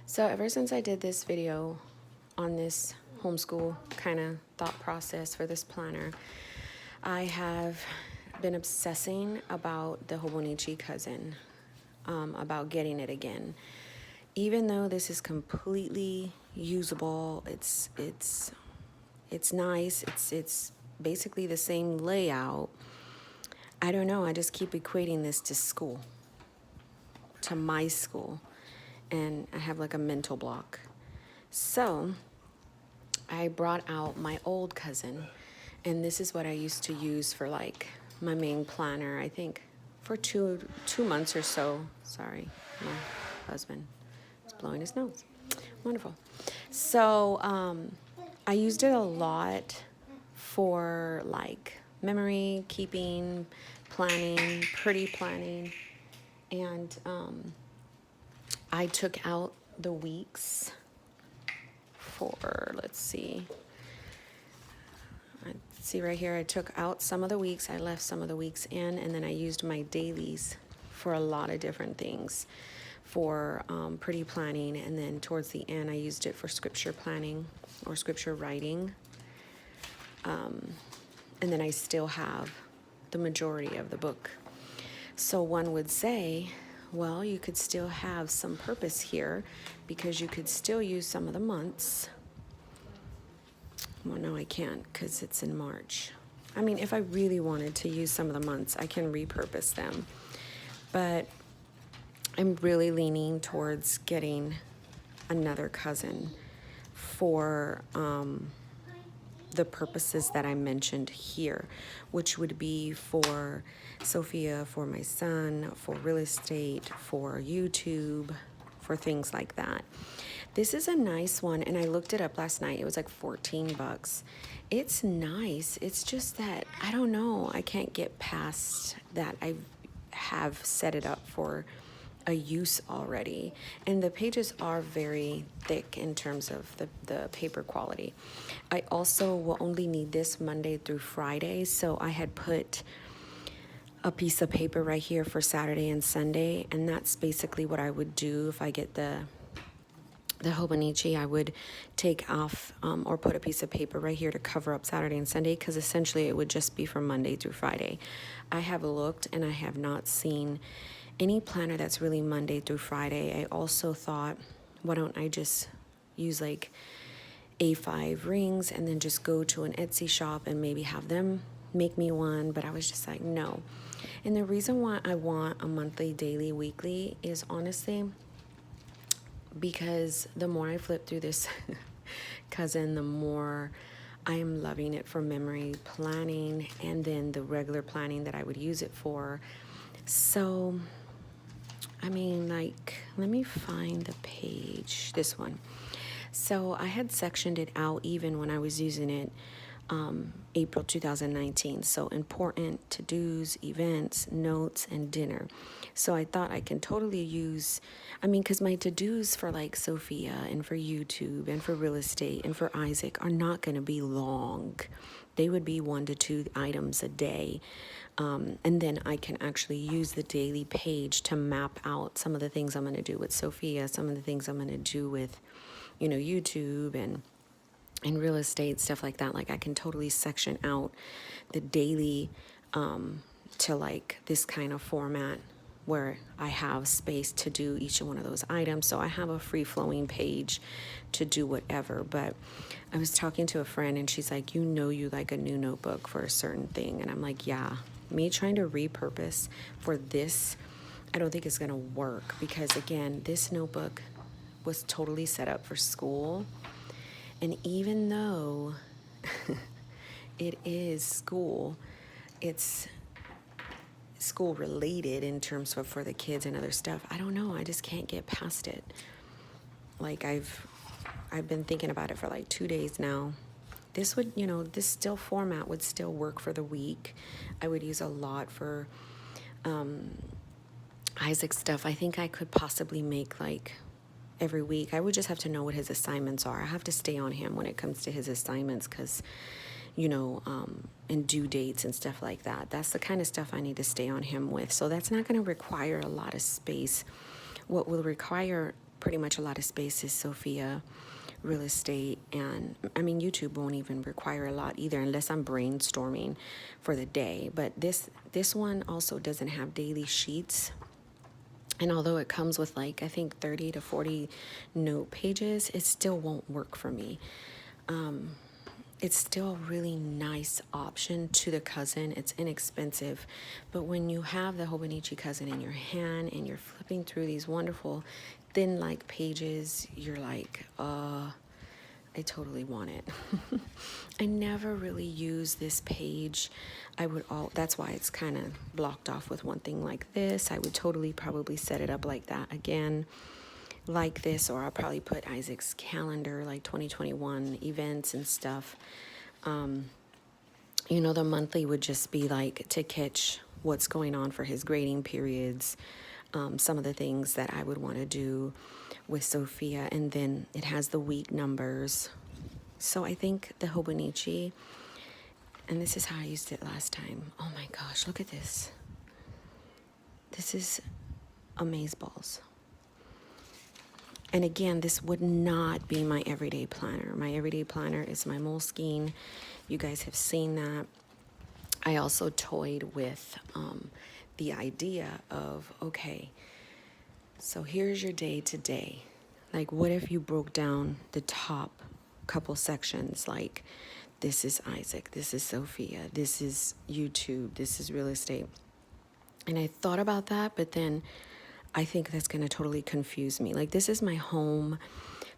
So ever since I did this video on this homeschool kind of thought process for this planner, I have been obsessing about the Hobonichi cousin, about getting it again. Even though this is completely usable, it's nice. It's basically the same layout. I don't know. I just keep equating this to school, to my school, and I have like a mental block. So I brought out my old cousin, and this is what I used to use for like my main planner, I think for two months or so. Sorry, my husband is blowing his nose. Wonderful. So I used it a lot for like memory keeping, planning, pretty planning, and I took out the weeks for, let's see right here, I took out some of the weeks, I left some of the weeks in, and then I used my dailies for a lot of different things, for pretty planning, and then towards the end I used it for scripture planning or scripture writing, and then I still have the majority of the book. So one would say, well, you could still have some purpose here because you could still use some of the months. Well, no, I can't because it's in March. I mean, if I really wanted to use some of the months, I can repurpose them. But I'm really leaning towards getting another cousin for the purposes that I mentioned here, which would be for Sophia, for my son, for real estate, for YouTube, for things like that. This is a nice one, and I looked it up last night. It was like $14. It's nice. It's just that, I don't know, I can't get past that. I have set it up for a use already, and the pages are very thick in terms of the paper quality. I also will only need this Monday through Friday, so I had put a piece of paper right here for Saturday and Sunday, and that's basically what I would do if I get the Hobonichi. I would take off or put a piece of paper right here to cover up Saturday and Sunday, because essentially it would just be from Monday through Friday. I have looked and I have not seen any planner that's really Monday through Friday. I also thought, why don't I just use like A5 rings and then just go to an Etsy shop and maybe have them make me one, but I was just like, no. And the reason why I want a monthly, daily, weekly is honestly because the more I flip through this cousin, the more I am loving it for memory planning and then the regular planning that I would use it for. So, I mean, like, let me find the page, this one. So I had sectioned it out even when I was using it April 2019. So important, to-dos, events, notes, and dinner. So I thought I can totally use, I mean, because my to-dos for like Sophia and for YouTube and for real estate and for Isaac are not going to be long. They would be 1 to 2 items a day. And then I can actually use the daily page to map out some of the things I'm going to do with Sophia, some of the things I'm going to do with, you know, YouTube and real estate, stuff like that. Like I can totally section out the daily to like this kind of format where I have space to do each one of those items. So I have a free-flowing page to do whatever. But I was talking to a friend and she's like, you know, you like a new notebook for a certain thing. And I'm like, yeah, me trying to repurpose for this, I don't think it's going to work, because again, this notebook was totally set up for school. And even though it is school, it's school related in terms of for the kids and other stuff. I don't know. I just can't get past it. Like I've been thinking about it for like 2 days now. This would, you know, this still format would still work for the week. I would use a lot for Isaac's stuff. I think I could possibly make like every week. I would just have to know what his assignments are. I have to stay on him when it comes to his assignments because, you know, and due dates and stuff like that. That's the kind of stuff I need to stay on him with. So that's not going to require a lot of space. What will require pretty much a lot of spaces, Sophia, real estate, and I mean YouTube won't even require a lot either unless I'm brainstorming for the day. But this one also doesn't have daily sheets. And although it comes with like, I think 30 to 40 note pages, it still won't work for me. It's still a really nice option to the cousin. It's inexpensive. But when you have the Hobonichi cousin in your hand and you're flipping through these wonderful thin like pages, you're like, I totally want it. I never really use this page. That's why it's kind of blocked off with one thing like this. I would totally probably set it up like that again, like this, or I'll probably put Isaac's calendar, like 2021 events and stuff. The monthly would just be like to catch what's going on for his grading periods, some of the things that I would want to do with Sophia, and then it has the week numbers. So I think the Hobonichi, and this is how I used it last time. Oh my gosh, look at this. This is amazeballs. And again, this would not be my everyday planner. My everyday planner is my Moleskine. You guys have seen that. I also toyed with the idea of, okay, so here's your day to day. Like, what if you broke down the top couple sections? Like, this is Isaac, this is Sophia, this is YouTube, this is real estate. And I thought about that, but then I think that's going to totally confuse me. Like, this is my home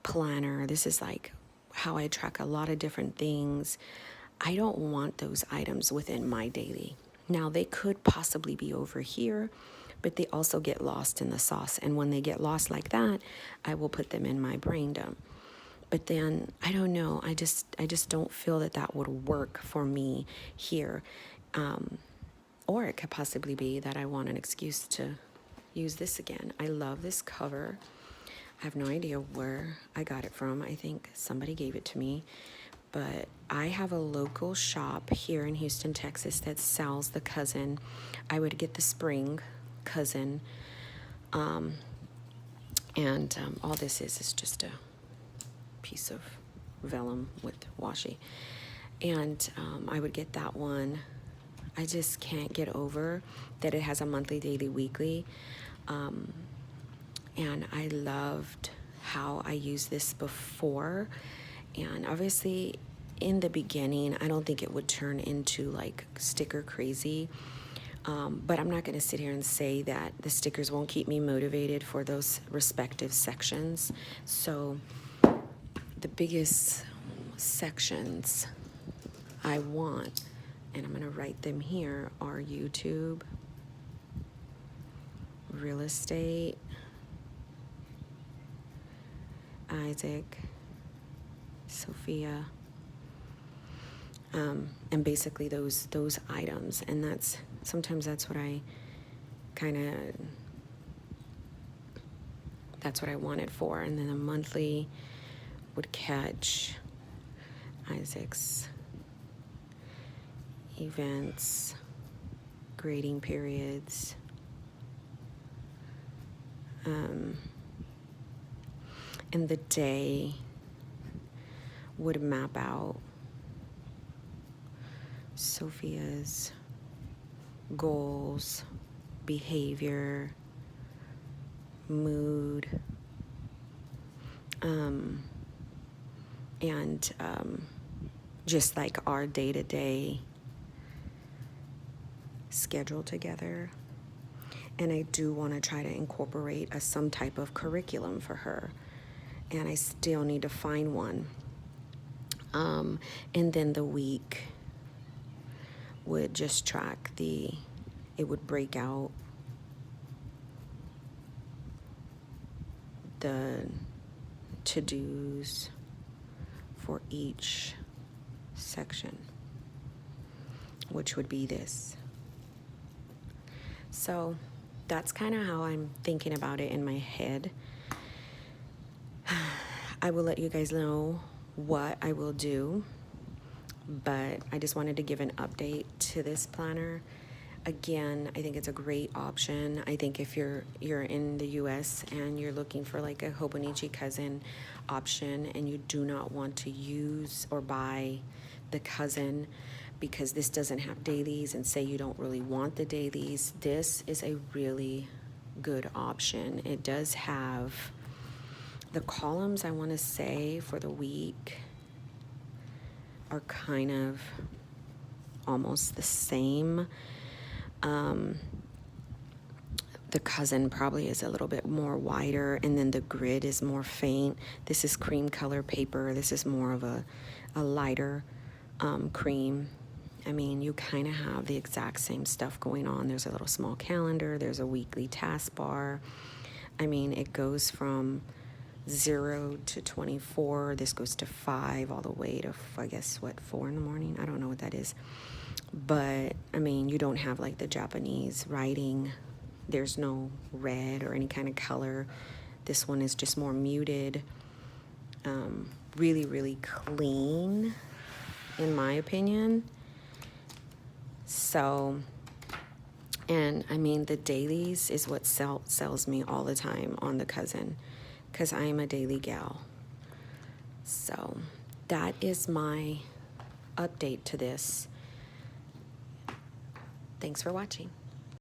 planner. This is like how I track a lot of different things. I don't want those items within my daily. Now, they could possibly be over here, but they also get lost in the sauce. And when they get lost like that, I will put them in my brain dump. But then, I don't know. I just don't feel that would work for me here. Or it could possibly be that I want an excuse to use this again. I love this cover. I have no idea where I got it from. I think somebody gave it to me. But I have a local shop here in Houston, Texas that sells the cousin. I would get the spring cousin. And all this is just a piece of vellum with washi. And I would get that one. I just can't get over that it has a monthly, daily, weekly. And I loved how I used this before. And obviously, in the beginning, I don't think it would turn into like sticker crazy. But I'm not going to sit here and say that the stickers won't keep me motivated for those respective sections. So the biggest sections I want, and I'm going to write them here, are YouTube, real estate, Isaac, Sophia, and basically those items. And sometimes that's what I that's what I wanted for. And then the monthly would catch Isaac's events, grading periods, and the day would map out Sophia's goals, behavior, mood, and just like our day-to-day schedule together. And I do want to try to incorporate some type of curriculum for her. And I still need to find one. And then the week would just track it would break out the to-dos for each section, which would be this. So that's kind of how I'm thinking about it in my head. I will let you guys know what I will do, but I just wanted to give an update to this planner. Again, I think it's a great option. I think if you're in the US and you're looking for like a Hobonichi cousin option and you do not want to use or buy the cousin because this doesn't have dailies, and say you don't really want the dailies, this is a really good option. It does have the columns, I want to say, for the week are kind of almost the same. The cousin probably is a little bit more wider, and then the grid is more faint. This is cream color paper. This is more of a lighter cream. I mean, you kind of have the exact same stuff going on. There's a little small calendar. There's a weekly task bar. I mean, it goes from 0 to 24. This goes to 5 all the way to, I guess, what, 4 in the morning? I don't know what that is. But, I mean, you don't have like the Japanese writing. There's no red or any kind of color. This one is just more muted. Really, really clean, in my opinion. So, and I mean, the dailies is what sells me all the time on the cousin, because I am a daily gal. So that is my update to this. Thanks for watching.